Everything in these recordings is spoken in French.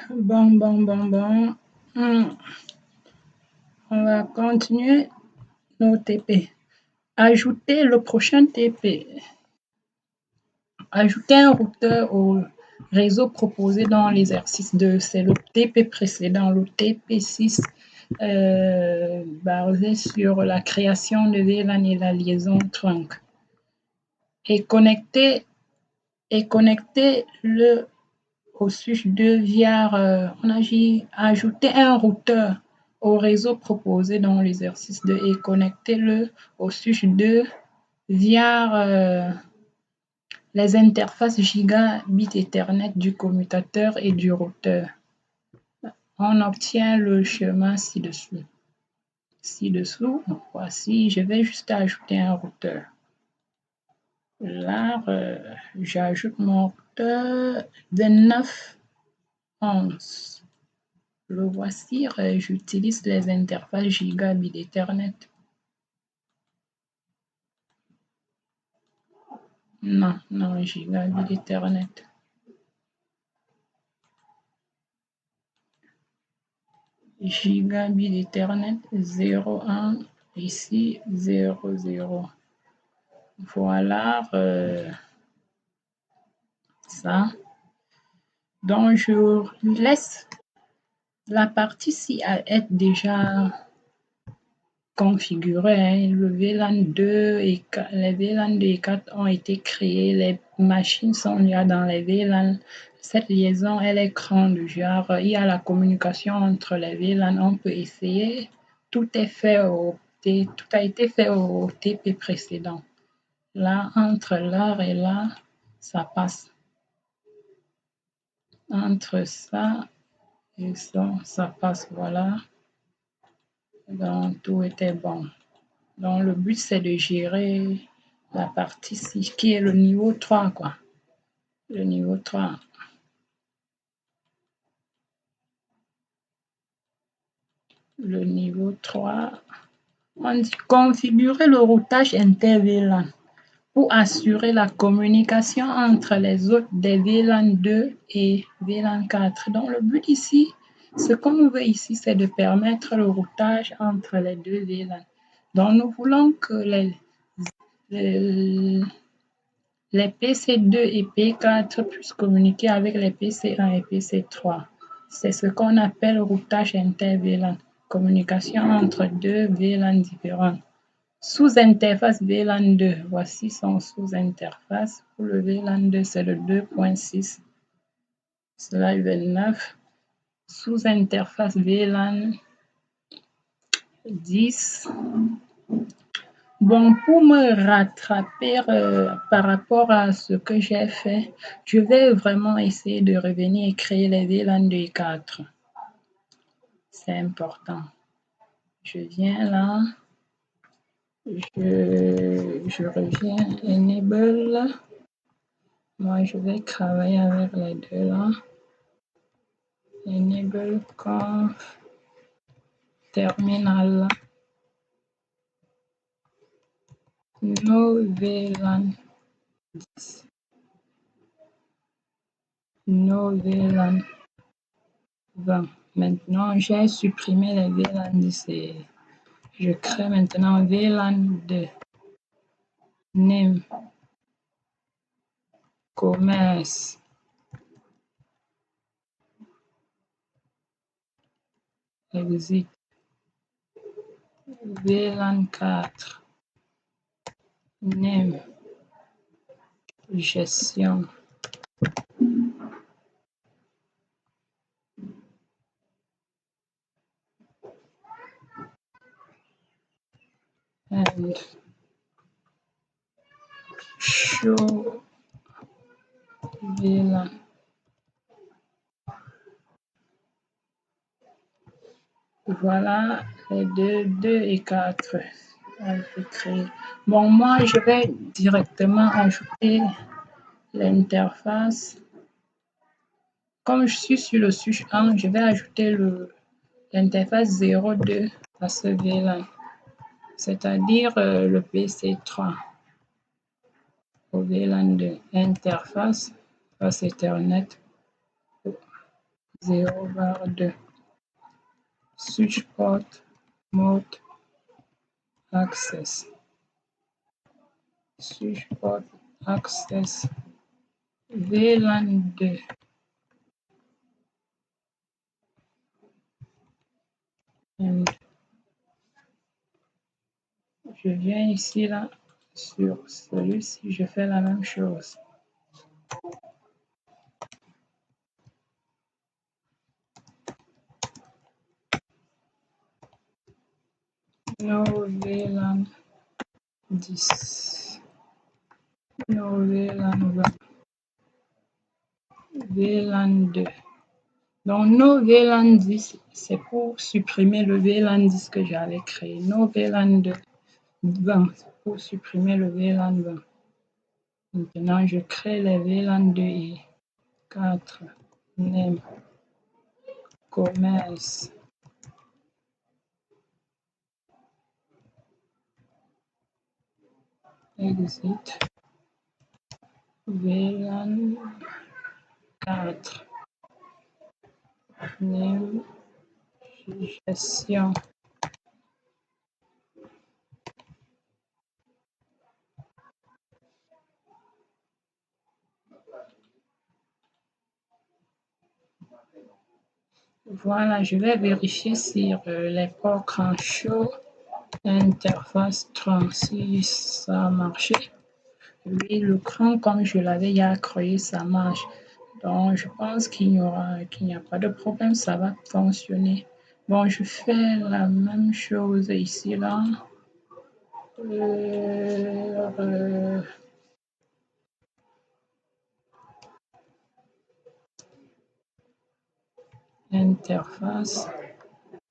Bon. On va continuer nos TP. Ajouter le prochain TP. Ajouter un routeur au réseau proposé dans l'exercice 2. C'est le TP précédent, le TP6, basé sur la création de VLAN et la liaison trunk. Et connecter le au switch 2 via, on a dit ajouter un routeur au réseau proposé dans l'exercice 2 et connecter-le au switch 2 via les interfaces gigabit Ethernet du commutateur et du routeur. On obtient le schéma ci-dessous. Voici, je vais juste ajouter un routeur. Là, j'ajoute mon routeur 2911. Le voici, j'utilise les interfaces gigabit Ethernet. Non, gigabit Ethernet. Gigabit Ethernet 01, ici 00. Voilà ça. Donc, je laisse la partie ci être déjà configurée. Le VLAN 2 et les VLAN 2 et 4 ont été créés. Les machines sont déjà dans les VLAN. Cette liaison, elle est grande, genre, il y a la communication entre les VLAN. On peut essayer. Tout a été fait au TP précédent. Là, entre là et là, ça passe. Entre ça et ça passe, voilà. Donc, tout était bon. Donc, le but, c'est de gérer la partie ci, qui est le niveau 3, quoi. Le niveau 3. Le niveau 3, on dit configurer le routage inter-VLAN pour assurer la communication entre les autres des VLAN 2 et VLAN 4. Donc, le but ici, ce qu'on veut ici, c'est de permettre le routage entre les deux VLAN. Donc, nous voulons que les PC2 et P4 puissent communiquer avec les PC1 et PC3. C'est ce qu'on appelle routage inter-VLAN, communication entre deux VLAN différents. Sous-interface VLAN 2, voici son sous-interface. Pour le VLAN 2, c'est le 2.6/29. Sous-interface VLAN 10. Bon, pour me rattraper par rapport à ce que j'ai fait, je vais vraiment essayer de revenir et créer les VLAN 2 et 4. C'est important. Je viens là. Je reviens Enable. Moi, je vais travailler avec les deux là. Enable conf terminal. No VLAN. No VLAN 20. Maintenant, j'ai supprimé les VLAN 10 et je crée maintenant VLAN 2. Name. Commerce. Exit. VLAN 4. Name. Gestion. And show VLAN. Voilà les 2 et 4. Bon, moi, je vais directement ajouter l'interface. Comme je suis sur le switch 1, je vais ajouter l'interface 02 à ce VLAN, c'est-à-dire le PC3 au VLAN 2. Interface, face Ethernet, 0/2. Switch port mode access. Switch port access VLAN 2. And je viens ici là sur celui-ci, je fais la même chose. No VLAN 10. No VLAN 20. VLAN 2. Donc, no VLAN 10, c'est pour supprimer le VLAN 10 que j'avais créé. No VLAN 2, 20, c'est pour supprimer le VLAN 20. Maintenant, je crée les VLAN 2 et 4. Name, commerce, exit, VLAN 4. Name, gestion. Voilà, je vais vérifier sur les ports Crenshaw, interface 36, ça a marché. Oui, le cran, comme je l'avais déjà créé, ça marche. Donc, je pense qu'il n'y a pas de problème, ça va fonctionner. Bon, je fais la même chose ici, là. Interface,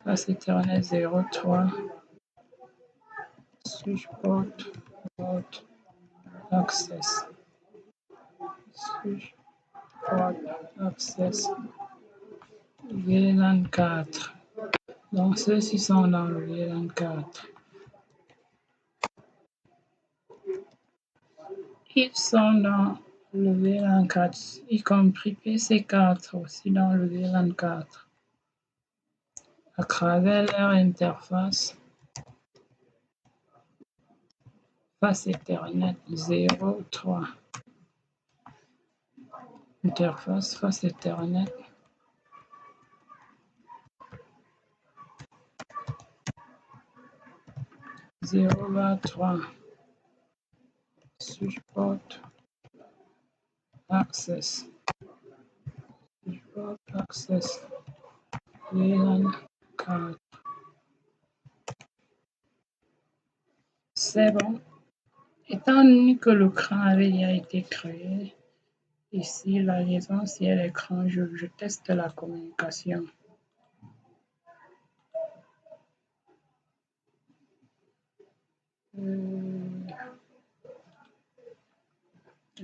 passe Ethernet 03, switch port, mode, access, switch port, access, VLAN 4. Donc, ceux-ci sont dans le VLAN 4. Ils sont dans le VLAN 4, y compris PC4 aussi dans le VLAN 4. À travers leur interface, face Ethernet 03. Interface face Ethernet 0/3. Switch port access. Switch port access. VLAN 4. C'est bon. Étant donné que le cran avait déjà été créé, ici la liaison ciel écran, je teste la communication.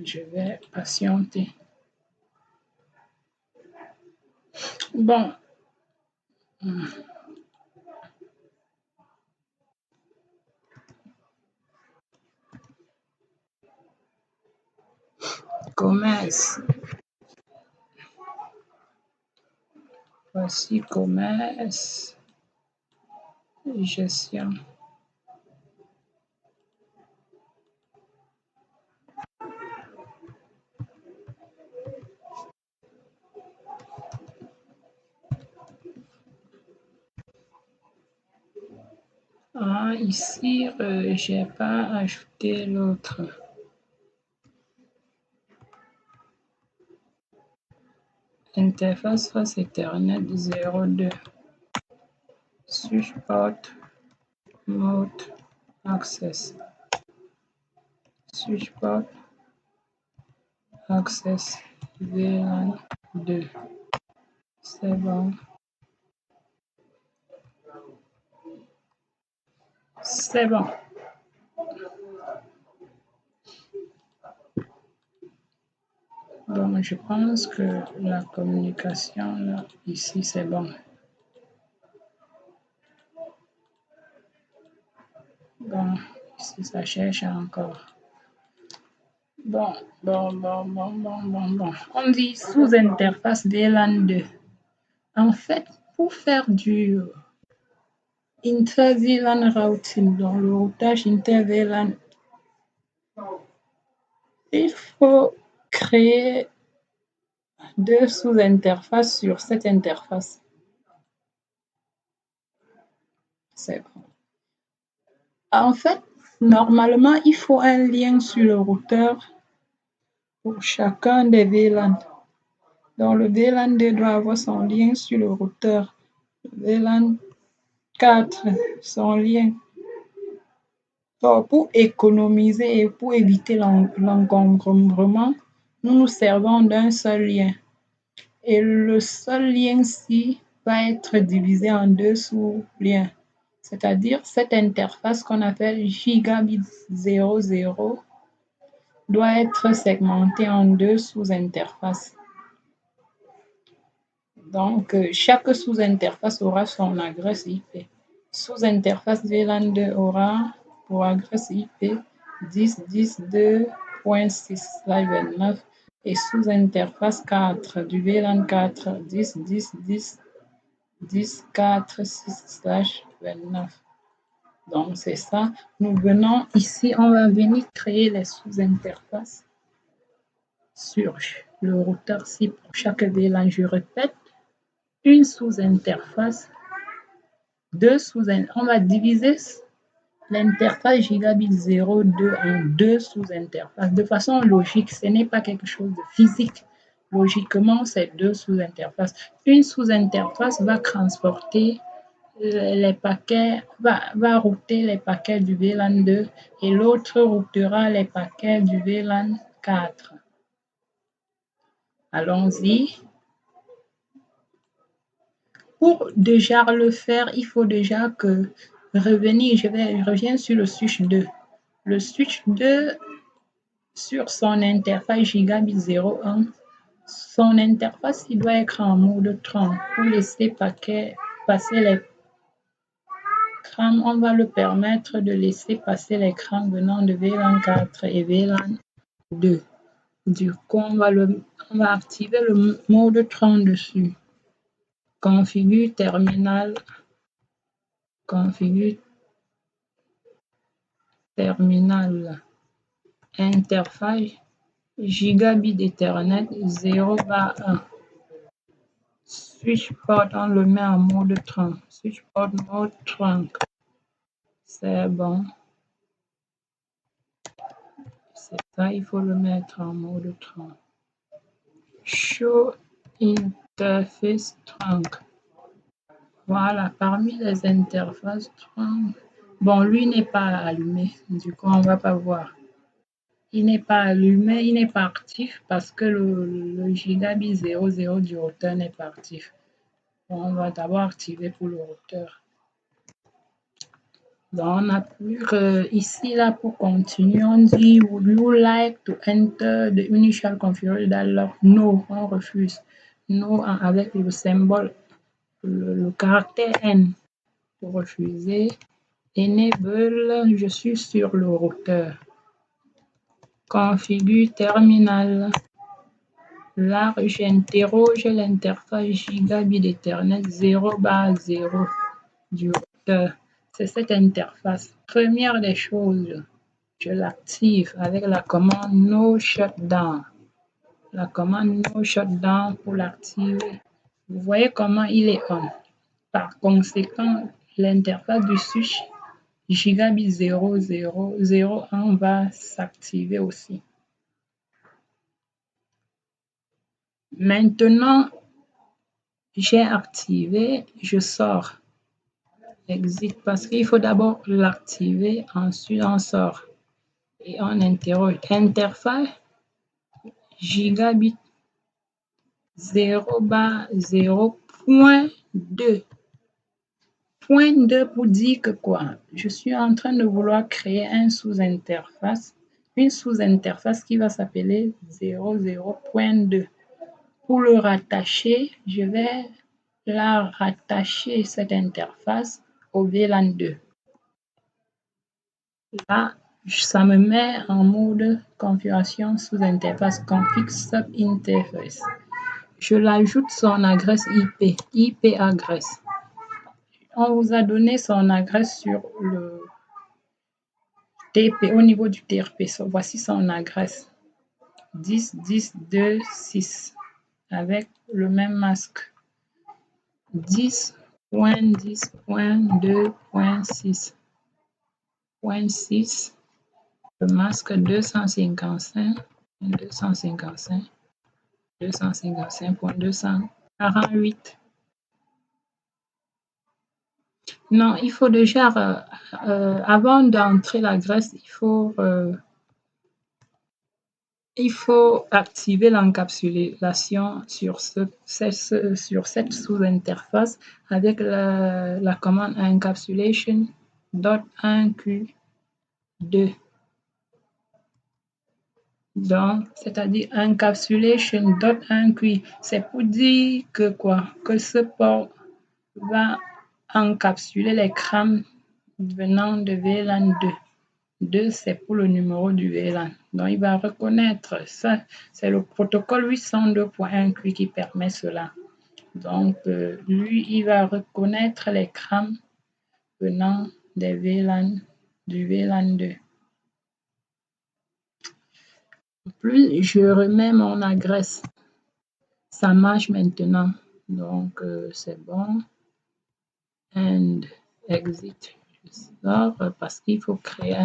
Je vais patienter. Bon. Commerce. Voici commerce. Gestion. Ah, ici, j'ai pas ajouté l'autre. Interface face Ethernet 02. Switch port mode access. Switch port access VLAN 2. C'est bon. C'est bon. Bon, je pense que la communication là, ici, c'est bon. Bon, ici, ça cherche encore. Bon. On dit sous interface VLAN 2. En fait, pour faire du inter-VLAN routing, dans le routage inter-VLAN, il faut créer deux sous-interfaces sur cette interface. C'est bon. En fait, normalement, il faut un lien sur le routeur pour chacun des VLAN. Donc, le VLAN 2 doit avoir son lien sur le routeur. Le VLAN 4, son lien. Donc, pour économiser et pour éviter l'encombrement, nous nous servons d'un seul lien. Et le seul lien-ci va être divisé en deux sous-liens. C'est-à-dire cette interface qu'on appelle gigabit 00 doit être segmentée en deux sous-interfaces. Donc, chaque sous-interface aura son adresse IP. Sous-interface VLAN 2 aura pour adresse IP 10.10.2.6/29 et sous-interface 4 du VLAN 4 10.10.10.10.4.6/29. Donc, c'est ça. Nous venons ici, on va venir créer les sous-interfaces sur le routeur ci pour chaque VLAN. Je répète, une sous-interface, on va diviser l'interface gigabit 02 en deux sous-interfaces de façon logique. Ce n'est pas quelque chose de physique. Logiquement, c'est deux sous-interfaces. Une sous-interface va transporter les paquets, va router les paquets du VLAN 2 et l'autre routera les paquets du VLAN 4. Allons-y. Pour déjà le faire, il faut déjà que revenir, je reviens sur le switch 2. Le switch 2, sur son interface gigabit 01, son interface, il doit être en mode Tron pour laisser passer les crans. On va le permettre de laisser passer les crans venant de VLAN 4 et VLAN 2. Du coup, on va activer le mode Tron dessus. Configure terminal. Configure terminal. Interface gigabit Ethernet 0/1. Switch port, on le met en mode trunk. Switch port mode trunk. C'est bon. C'est ça, il faut le mettre en mode trunk. Show interface trunk. Voilà, parmi les interfaces trunk. Bon, lui n'est pas allumé, du coup, on ne va pas voir. Il n'est pas allumé, il n'est pas actif parce que le gigabit 00 du routeur n'est pas actif. Bon, on va d'abord activer pour le routeur. Donc, on appuie ici, là, pour continuer, on dit « Would you like to enter the initial configuration dialog ?» No, on refuse. No, avec le symbole, le caractère N pour refuser. Enable, je suis sur le routeur. Configure terminal. Là, j'interroge l'interface gigabit Ethernet 0/0 du routeur. C'est cette interface. Première des choses, je l'active avec la commande No Shutdown. La commande No Shutdown pour l'activer. Vous voyez comment il est on. Par conséquent, l'interface du switch gigabit 0001 va s'activer aussi. Maintenant, j'ai activé, je sors. Exit parce qu'il faut d'abord l'activer, ensuite on sort et on interroge. Interface gigabit 0/0.2. Point 2 pour dire que quoi? Je suis en train de vouloir créer une sous-interface qui va s'appeler 00.2. Pour le rattacher, je vais la rattacher cette interface au VLAN 2. Là, ça me met en mode configuration sous interface config sub interface. Je l'ajoute son adresse IP, IP adresse. On vous a donné son adresse sur le TP, au niveau du TRP. Voici son adresse. 10 10 2 6 avec le même masque. 10.10.2.6. Le masque 255, 255, 255.248. Non, il faut déjà, avant d'entrer l'adresse, il faut activer l'encapsulation sur cette sous-interface avec la commande encapsulation.1q2. Donc, c'est-à-dire encapsulation.1q. C'est pour dire que quoi? Que ce port va encapsuler les crams venant de VLAN 2. 2, c'est pour le numéro du VLAN. Donc, il va reconnaître ça. C'est le protocole 802.1q qui permet cela. Donc, lui, il va reconnaître les crams venant des VLAN, du VLAN 2. Plus je remets mon adresse, ça marche maintenant. Donc, c'est bon. And exit. Je sors parce qu'il faut créer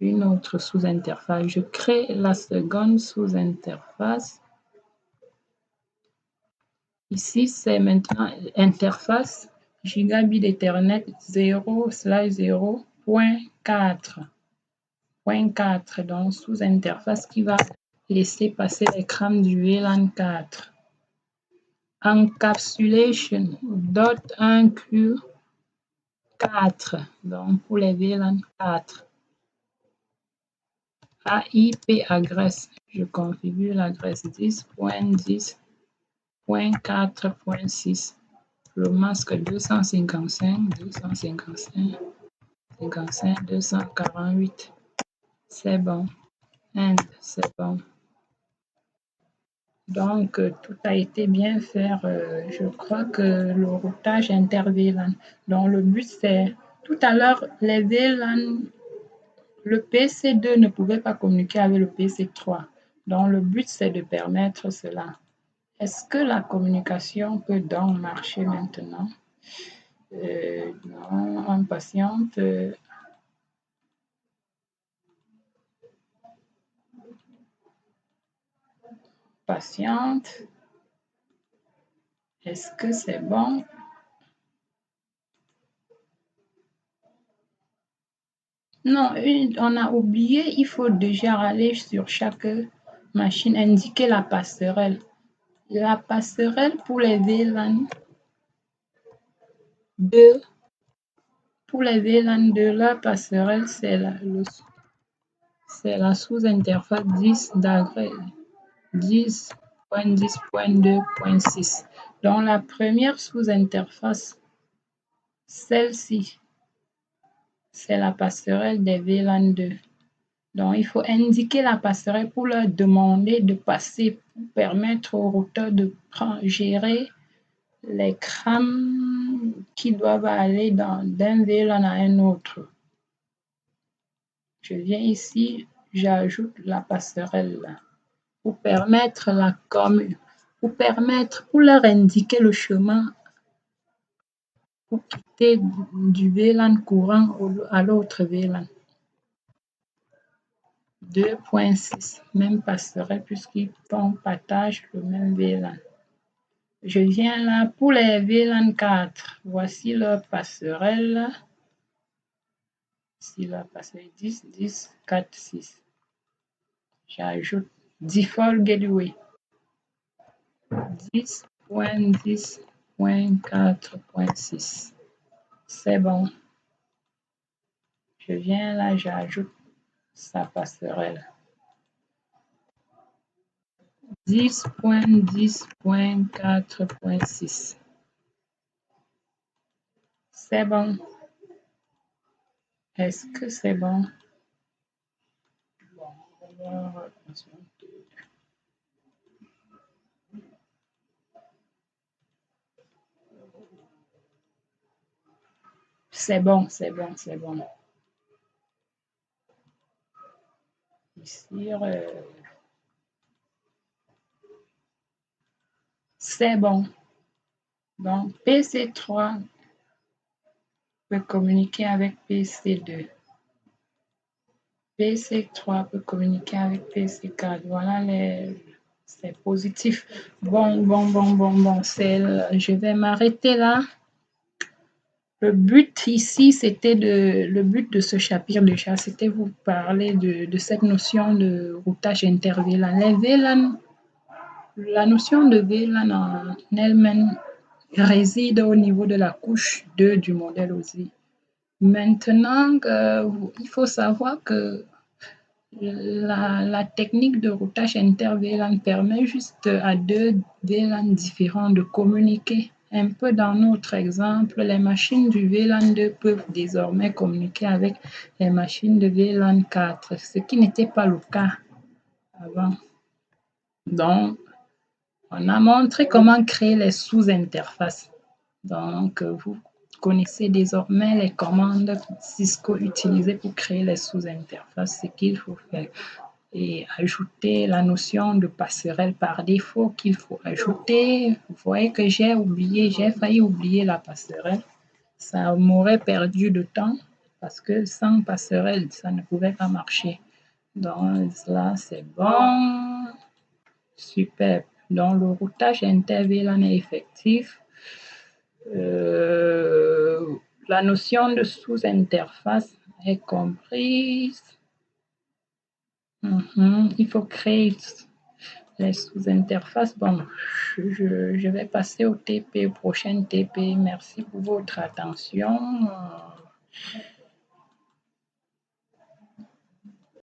une autre sous-interface. Je crée la seconde sous-interface. Ici, c'est maintenant interface gigabit Ethernet 0/0.4. Donc, sous-interface qui va laisser passer les crams du VLAN 4. Encapsulation.1q4. Donc, pour les VLAN 4. IP adresse. Je configure l'adresse 10.10.4.6. Le masque 255, 248. C'est bon. And, c'est bon. Donc, tout a été bien fait. Je crois que le routage inter-VLAN. Donc, le but, c'est tout à l'heure, les VLAN, le PC2 ne pouvait pas communiquer avec le PC3. Donc, le but, c'est de permettre cela. Est-ce que la communication peut donc marcher maintenant? Non, on patiente. Patiente. Est-ce que c'est bon? Non, on a oublié, il faut déjà aller sur chaque machine, indiquer la passerelle. La passerelle pour les VLAN 2, pour les VLAN 2, la passerelle, c'est la sous-interface 10 d'adresse 10.10.2.6. Donc, la première sous-interface, celle-ci, c'est la passerelle des VLAN 2. Donc, il faut indiquer la passerelle pour leur demander de passer, pour permettre au routeur de gérer les crams qui doivent aller d'un VLAN à un autre. Je viens ici, j'ajoute la passerelle là, pour permettre pour leur indiquer le chemin pour quitter du VLAN courant à l'autre VLAN. 2.6, même passerelle puisqu'ils partagent le même VLAN. Je viens là pour les VLAN 4. Voici leur passerelle. Ici, la passerelle 10, 10, 4, 6. J'ajoute Default Gateway. 10.10.4.6. C'est bon. Je viens là, j'ajoute sa passerelle. 10.10.4.6. C'est bon. Est-ce que c'est bon? C'est bon, c'est bon, c'est bon. Ici, c'est bon. Donc, PC3 peut communiquer avec PC2. PC3 peut communiquer avec PC4. Voilà c'est positif. Bon. Je vais m'arrêter là. Le but ici, le but de ce chapitre déjà, c'était vous parler de cette notion de routage inter-VLAN. Les VLAN, la notion de VLAN en elle-même réside au niveau de la couche 2 du modèle OSI. Maintenant, il faut savoir que la technique de routage inter-VLAN permet juste à deux VLAN différents de communiquer. Un peu dans notre exemple, les machines du VLAN 2 peuvent désormais communiquer avec les machines de VLAN 4, ce qui n'était pas le cas avant. Donc, on a montré comment créer les sous-interfaces. Donc, vous connaissez désormais les commandes Cisco utilisées pour créer les sous-interfaces, ce qu'il faut faire. Et ajouter la notion de passerelle par défaut qu'il faut ajouter. Vous voyez que j'ai failli oublier la passerelle. Ça m'aurait perdu de temps parce que sans passerelle, ça ne pouvait pas marcher. Donc là, c'est bon. Super. Donc le routage inter-VLAN est effectif. La notion de sous-interface est comprise. Il faut créer les sous-interfaces. Bon, je vais passer au TP, prochaine TP. Merci pour votre attention.